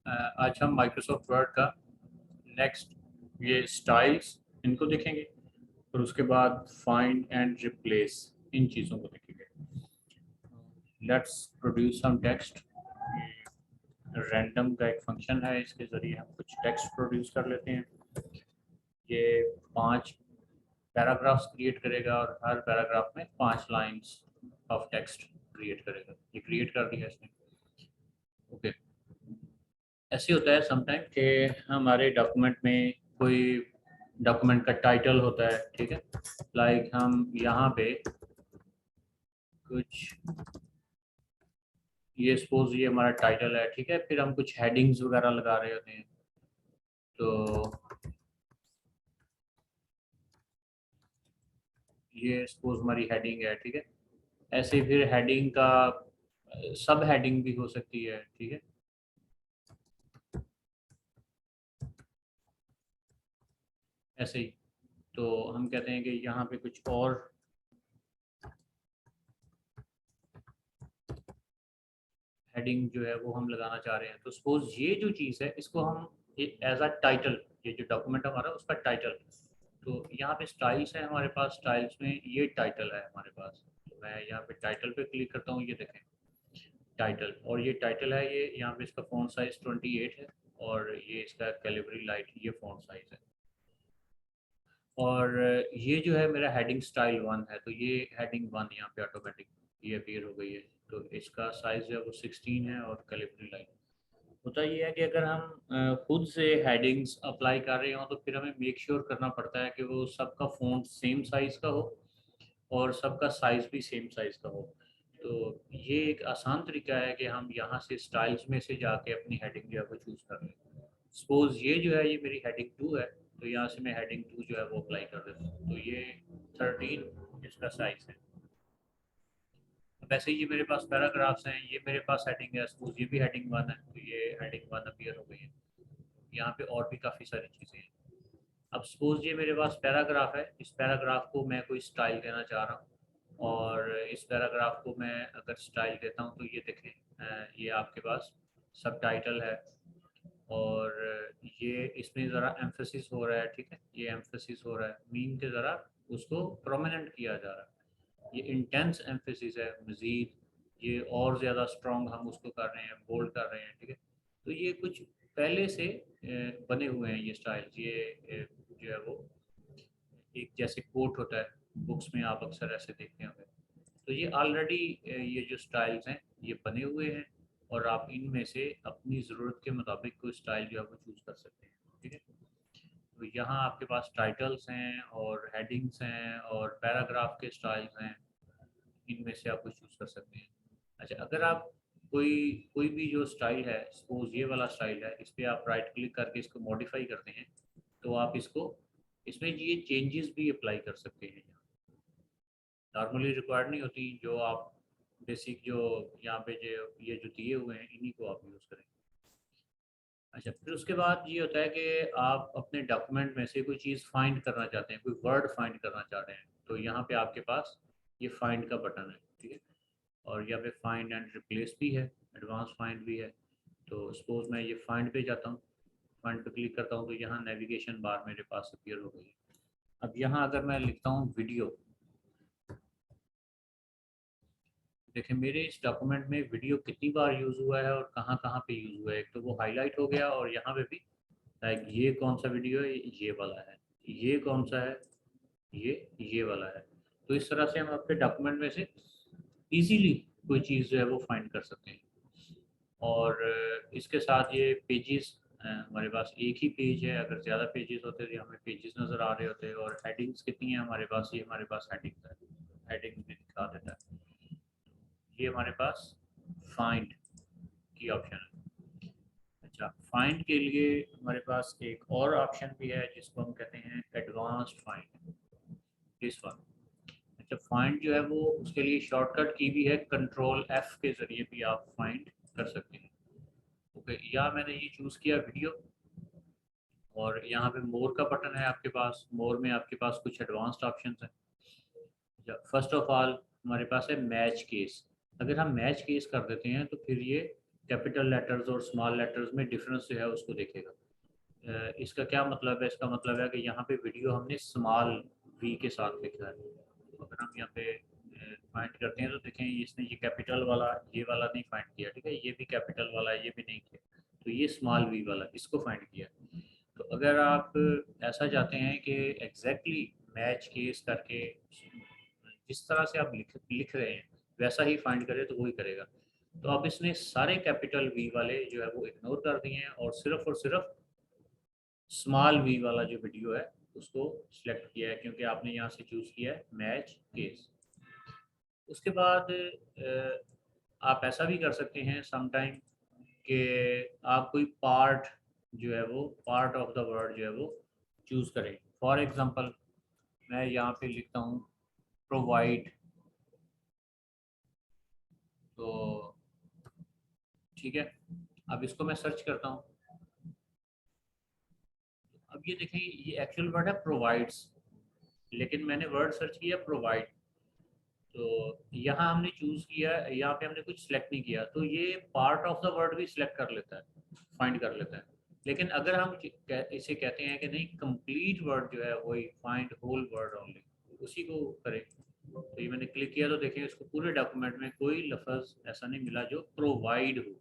आज हम Microsoft word का नेक्स्ट ये स्टाइल्स इनको देखेंगे और उसके बाद फाइंड एंड रिप्लेस इन चीज़ों को देखेंगे। Let's produce some text. Random का एक फंक्शन है, इसके ज़रिए हम कुछ टेक्स्ट प्रोड्यूस कर लेते हैं। ये 5 पैराग्राफ्स क्रिएट करेगा और हर पैराग्राफ में 5 लाइंस ऑफ टेक्स्ट क्रिएट करेगा। ये क्रिएट कर दिया इसने। ओके, ऐसे होता है समटाइम कि हमारे डॉक्यूमेंट में कोई डॉक्यूमेंट का टाइटल होता है, ठीक है। लाइक हम यहाँ पे कुछ, ये सपोज ये हमारा टाइटल है, ठीक है। फिर हम कुछ हेडिंग्स वगैरह लगा रहे होते हैं, तो ये सपोज हमारी हेडिंग है, ठीक है। ऐसे फिर हेडिंग का सब हेडिंग भी हो सकती है, ठीक है। ऐसे ही तो हम कहते हैं कि यहाँ पे कुछ और हेडिंग जो है वो हम लगाना चाह रहे हैं। तो सपोज ये जो चीज़ है इसको हम एज अ टाइटल, ये जो डॉक्यूमेंट हमारा उसका टाइटल, तो यहाँ पे स्टाइल्स है हमारे पास। स्टाइल्स में ये टाइटल है हमारे पास, तो मैं यहाँ पे टाइटल पे क्लिक करता हूँ। ये देखें टाइटल, और ये टाइटल है, ये यहाँ पे इसका फ़ॉन्ट साइज 28 है और ये इसका कैलिबरी लाइट ये फ़ॉन्ट साइज है। और ये जो है मेरा हेडिंग स्टाइल 1 है, तो ये हेडिंग 1 यहाँ पे ऑटोमेटिक ये अपीयर हो गई है। तो इसका साइज़ जो है वो 16 है और कैलिबरी लाइट। होता ये है कि अगर हम खुद से हेडिंग्स अप्लाई कर रहे हो तो फिर हमें मेक श्योर करना पड़ता है कि वो सबका फ़ॉन्ट सेम साइज़ का हो और सबका साइज़ भी सेम साइज़ का हो। तो ये एक आसान तरीका है कि हम यहाँ से स्टाइल्स में से जाके अपनी हेडिंग जो है वो चूज़ कर लें। सपोज़ ये जो है ये मेरी हेडिंग 2 है, तो यहाँ से मैं हेडिंग 2 जो है वो अप्लाई कर देता हूँ। तो ये 13 इसका साइज़ है। वैसे ये मेरे पास पैराग्राफ्स हैं, ये मेरे पास हेडिंग है, सपोज ये भी हेडिंग 1 है, तो ये हेडिंग 1 अपीयर हो गई है। यहाँ पे और भी काफ़ी सारी चीज़ें हैं। अब सपोज ये मेरे पास पैराग्राफ है, इस पैराग्राफ को मैं कोई स्टाइल देना चाह रहा हूँ और इस पैराग्राफ को मैं अगर स्टाइल देता हूँ तो ये देखें, ये आपके पास सब टाइटल है और ये इसमें ज़रा एम्फेसिस हो रहा है, ठीक है। ये एम्फेसिस हो रहा है, मीन के ज़रा उसको प्रोमिनेंट किया जा रहा है। ये इंटेंस एम्फेसिस है, मज़ीद ये और ज़्यादा स्ट्रॉन्ग हम उसको कर रहे हैं, बोल्ड कर रहे हैं, ठीक है। तो ये कुछ पहले से बने हुए हैं ये स्टाइल्स। ये जो है वो एक जैसे कोट होता है बुक्स में, आप अक्सर ऐसे देखते होंगे। तो ये ऑलरेडी ये जो स्टाइल्स हैं ये बने हुए हैं और आप इनमें से अपनी ज़रूरत के मुताबिक कोई स्टाइल जो है वो चूज़ कर सकते हैं, ठीक है। तो यहाँ आपके पास टाइटल्स हैं और हेडिंग्स हैं और पैराग्राफ के स्टाइल्स हैं, इनमें से आप कुछ चूज़ कर सकते हैं। अच्छा, अगर आप कोई कोई भी जो स्टाइल है, सपोज ये वाला स्टाइल है, इस पर आप राइट क्लिक करके इसको मॉडिफाई करते हैं, तो आप इसको इसमें ये चेंजेस भी अप्लाई कर सकते हैं। नॉर्मली रिक्वायर्ड नहीं होती, जो आप बेसिक जो यहाँ पे जो ये जो दिए हुए हैं इन्हीं को आप यूज़ करें। अच्छा, फिर उसके बाद ये होता है कि आप अपने डॉक्यूमेंट में से कोई चीज़ फाइंड करना चाहते हैं, कोई वर्ड फाइंड करना चाहते हैं, तो यहाँ पे आपके पास ये फाइंड का बटन है, ठीक है। और यहाँ पे फाइंड एंड रिप्लेस भी है, एडवांस फाइंड भी है। तो सपोज मैं ये फाइंड पे जाता हूँ, फाइंड पे क्लिक करता हूँ, तो यहाँ नेविगेशन बार मेरे पास अपीयर हो गई है। अब यहाँ अगर मैं लिखता हूँ वीडियो, देखिए मेरे इस डॉक्यूमेंट में वीडियो कितनी बार यूज़ हुआ है और कहाँ कहाँ पे यूज़ हुआ है। एक तो वो हाईलाइट हो गया और यहाँ पे भी, लाइक ये कौन सा वीडियो है, ये वाला है। ये कौन सा है, ये वाला है। तो इस तरह से हम अपने डॉक्यूमेंट में से इजीली कोई चीज़ जो है वो फाइंड कर सकते हैं। और इसके साथ ये पेजेस, हमारे पास एक ही पेज है, अगर ज़्यादा पेजेस होते तो हमें पेजेस नज़र आ रहे होते। और हेडिंग्स कितनी है हमारे पास, ये हमारे पास हेडिंग्स है, हेडिंग भी दिखा देता है। ये हमारे पास फाइंड की ऑप्शन है। अच्छा, फाइंड के लिए हमारे पास एक और ऑप्शन भी है जिसको हम कहते हैं एडवांस्ड फाइंड, दिस वन। अच्छा, फाइंड जो है वो उसके लिए शॉर्टकट की भी है, कंट्रोल एफ के ज़रिए भी आप फाइंड कर सकते हैं। ओके, या मैंने ये चूज़ किया वीडियो और यहाँ पे मोर का बटन है आपके पास। मोर में आपके पास कुछ एडवांस्ड ऑप्शंस हैं। फर्स्ट ऑफ ऑल हमारे पास है मैच केस। अगर हम मैच केस कर देते हैं तो फिर ये कैपिटल लेटर्स और स्मॉल लेटर्स में डिफरेंस जो है उसको देखेगा। इसका क्या मतलब है? इसका मतलब है कि यहाँ पे वीडियो हमने स्मॉल वी के साथ लिखा है। तो अगर हम यहाँ पे फाइंड करते हैं तो देखें इसने ये कैपिटल वाला ये वाला नहीं फाइंड किया, ठीक है, ये भी कैपिटल वाला है, ये भी नहीं किया, तो ये स्मॉल वी वाला इसको फाइंड किया। तो अगर आप ऐसा चाहते हैं कि एग्जैक्टली मैच केस करके जिस तरह से आप लिख रहे हैं वैसा ही फाइंड करें तो वही करेगा। तो अब इसने सारे कैपिटल वी वाले जो है वो इग्नोर कर दिए हैं और सिर्फ स्मॉल वी वाला जो वीडियो है उसको सिलेक्ट किया है, क्योंकि आपने यहाँ से चूज़ किया है मैच केस। उसके बाद आप ऐसा भी कर सकते हैं समटाइम कि आप कोई पार्ट जो है वो पार्ट ऑफ द वर्ड जो है वो चूज़ करें। फॉर एग्जांपल मैं यहाँ पे लिखता हूँ प्रोवाइड, तो ठीक है, अब इसको मैं सर्च करता हूँ। अब ये देखें ये एक्चुअल वर्ड है प्रोवाइड्स, लेकिन मैंने वर्ड सर्च किया प्रोवाइड, तो यहाँ हमने चूज किया, यहाँ पे हमने कुछ सिलेक्ट नहीं किया, तो ये पार्ट ऑफ द वर्ड भी सिलेक्ट कर लेता है, फाइंड कर लेता है। लेकिन अगर हम इसे कहते हैं कि नहीं कंप्लीट वर्ड जो है वही फाइंड होल वर्ड ओनली, उसी को करें, तो ये मैंने क्लिक किया तो देखिए इसको पूरे डॉक्यूमेंट में कोई लफ्ज ऐसा नहीं मिला जो प्रोवाइड हो।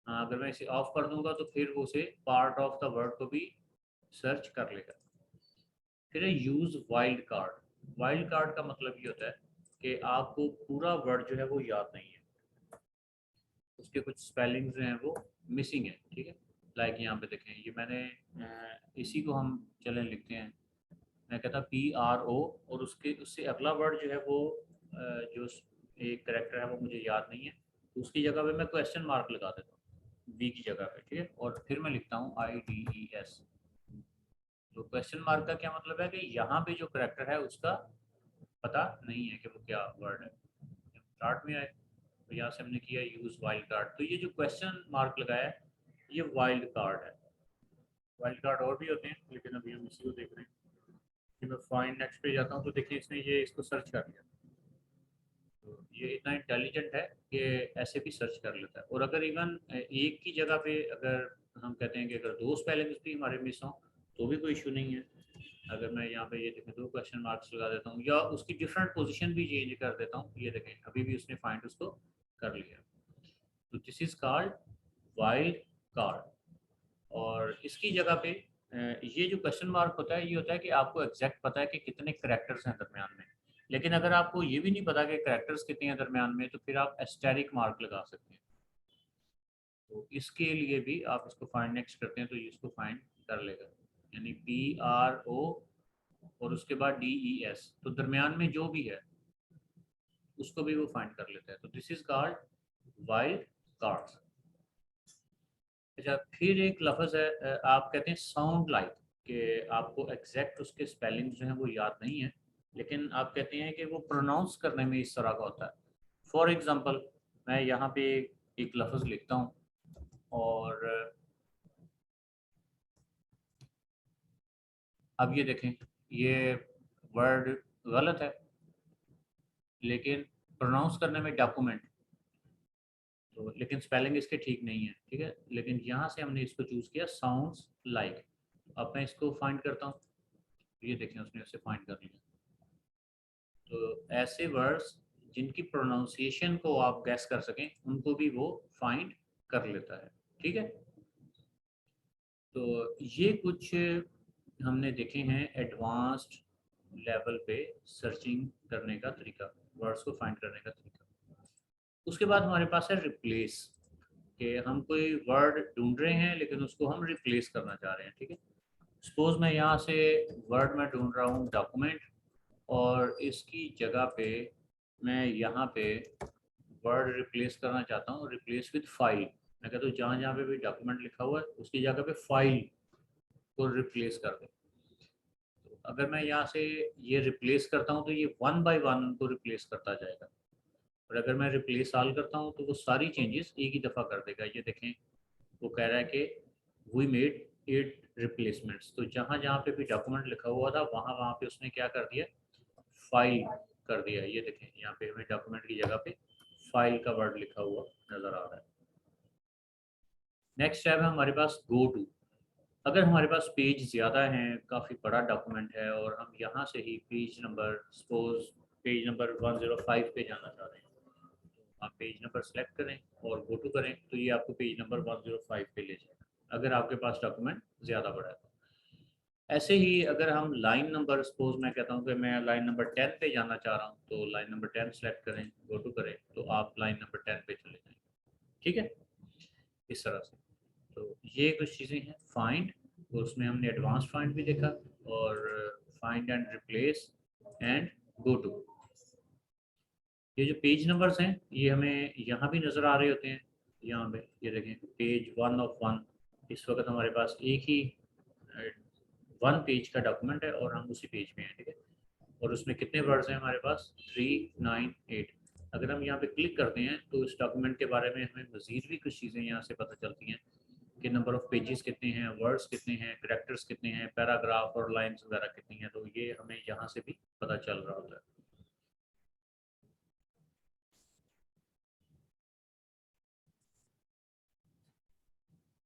हाँ, अगर मैं इसे ऑफ कर दूंगा तो फिर वो उसे पार्ट ऑफ द वर्ड को भी सर्च कर लेगा। फिर है use wild card. Wild card का मतलब ये होता है कि आपको पूरा वर्ड जो है वो याद नहीं है, उसके कुछ स्पेलिंग्स जो हैं वो मिसिंग है, ठीक है। लाइक यहाँ पे देखें ये मैंने इसी को हम चलें लिखते हैं, मैं कहता PRO और उसके उससे अगला वर्ड जो है वो जो एक करेक्टर है वो मुझे याद नहीं है, तो उसकी जगह पे मैं क्वेश्चन मार्क लगा देता हूँ बी की जगह पे, ठीक है, और फिर मैं लिखता हूँ IDES। तो क्वेश्चन मार्क का क्या मतलब है कि यहाँ पे जो करेक्टर है उसका पता नहीं है कि वो क्या वर्ड है। स्टार्ट में आए तो यहाँ से हमने किया यूज वाइल्ड कार्ड, तो ये जो क्वेश्चन मार्क लगाया है ये वाइल्ड कार्ड है। वाइल्ड कार्ड और भी होते हैं लेकिन अभी हम इसी को देख रहे हैं। कि मैं फाइंड नेक्स्ट पे जाता हूँ तो देखिए इसने ये इसको सर्च कर लिया, तो ये इतना इंटेलिजेंट है कि ऐसे भी सर्च कर लेता है। और अगर इवन एक की जगह पे अगर हम कहते हैं कि अगर दो स्पेलिंग्स भी हमारे मिस हों तो भी कोई इशू नहीं है। अगर मैं यहाँ पे ये देखें दो क्वेश्चन मार्क्स लगा देता हूँ या उसकी डिफरेंट पोजीशन भी चेंज कर देता हूँ, ये देखें अभी भी उसने फाइंड उसको कर लिया। तो this is called wild card. और इसकी जगह पे ये जो क्वेश्चन मार्क होता है ये होता है कि आपको एग्जैक्ट पता है कि कितने करेक्टर्स हैं दरमियान में। लेकिन अगर आपको ये भी नहीं पता कि करेक्टर्स कितने हैं दरमियान में तो फिर आप एस्टेरिक मार्क लगा सकते हैं। तो इसके लिए भी आप इसको फाइंड नेक्स्ट करते हैं तो ये इसको फाइंड कर लेगा, यानी PRO और उसके बाद DES, तो दरमियान में जो भी है उसको भी वो फाइंड कर लेता है। तो this is called wild cards. अच्छा, फिर एक लफ्ज़ है आप कहते हैं साउंड लाइक, कि आपको एग्जैक्ट उसके स्पेलिंग जो हैं वो याद नहीं है, लेकिन आप कहते हैं कि वो प्रोनाउंस करने में इस तरह का होता है। फॉर एग्जांपल मैं यहाँ पे एक लफ्ज़ लिखता हूँ और अब ये देखें ये वर्ड गलत है लेकिन प्रोनाउंस करने में डॉक्यूमेंट, तो लेकिन स्पेलिंग इसके ठीक नहीं है, ठीक है, लेकिन यहाँ से हमने इसको चूज़ किया साउंड्स लाइक। अब मैं इसको फाइंड करता हूँ, ये देखें उसने उसे फाइंड कर लिया। तो ऐसे वर्ड्स जिनकी प्रोनाउंसिएशन को आप गैस कर सकें उनको भी वो फाइंड कर लेता है, ठीक है। तो ये कुछ हमने देखे हैं एडवांस्ड लेवल पे सर्चिंग करने का तरीका, वर्ड्स को फाइंड करने का तरीका। उसके बाद हमारे पास है रिप्लेस, कि हम कोई वर्ड ढूंढ रहे हैं लेकिन उसको हम रिप्लेस करना चाह रहे हैं, ठीक है। सपोज मैं यहाँ से वर्ड में ढूंढ रहा हूँ डॉक्यूमेंट और इसकी जगह पे मैं यहाँ पे वर्ड रिप्लेस करना चाहता हूँ, रिप्लेस विद फाइल। मैं कहता हूँ जहाँ जहाँ पे भी डॉक्यूमेंट लिखा हुआ है उसकी जगह पे फाइल को रिप्लेस कर दे। तो अगर मैं यहाँ से ये रिप्लेस करता हूँ तो ये वन बाय वन उनको रिप्लेस करता जाएगा, और अगर मैं रिप्लेस ऑल करता हूँ तो वो सारी चेंजेस एक ही दफ़ा कर देगा। ये देखें वो कह रहा है कि वी मेड 8 रिप्लेसमेंट्स, तो जहाँ जहाँ पे भी डॉक्यूमेंट लिखा हुआ था वहाँ वहाँ पे उसने क्या कर दिया, फाइल कर दिया। ये देखें यहाँ पे हमें डॉक्यूमेंट की जगह पे फाइल का वर्ड लिखा हुआ नज़र आ रहा है। नेक्स्ट टैब है हमारे पास गो टू। अगर हमारे पास पेज ज़्यादा हैं, काफ़ी बड़ा डॉक्यूमेंट है और हम यहाँ से ही page number, suppose page number 105 पे जाना चाह रहे हैं, तो आप पेज नंबर सेलेक्ट करें और गो टू करें तो ये आपको पेज नंबर 105 पे ले जाएगा, अगर आपके पास डॉक्यूमेंट ज़्यादा बड़ा है। ऐसे ही अगर हम लाइन नंबर, सपोज मैं कहता हूँ कि मैं लाइन नंबर 10 पे जाना चाह रहा हूँ, तो लाइन नंबर 10 सेलेक्ट करें, गो टू करें, तो आप लाइन नंबर 10 पे चले जाएंगे। ठीक है, इस तरह से। तो ये कुछ चीज़ें हैं। फाइंड, उसमें हमने एडवांस फाइंड भी देखा, और find and replace and go to. ये जो पेज नंबर्स हैं ये हमें यहाँ भी नज़र आ रहे होते हैं। यहाँ पे ये देखें, पेज 1 of 1। इस वक्त हमारे पास एक ही 1 पेज का डॉक्यूमेंट है और हम उसी पेज में हैं। ठीक है, और उसमें कितने वर्ड्स हैं हमारे पास? 398। अगर हम यहाँ पे क्लिक करते हैं तो इस डॉक्यूमेंट के बारे में हमें मज़ीद भी कुछ चीज़ें यहाँ से पता चलती हैं कि नंबर ऑफ़ पेजेस कितने हैं, वर्ड्स कितने हैं, करैक्टर्स कितने हैं, पैराग्राफ और लाइंस वगैरह कितनी हैं, तो ये हमें यहाँ से भी पता चल रहा होता है।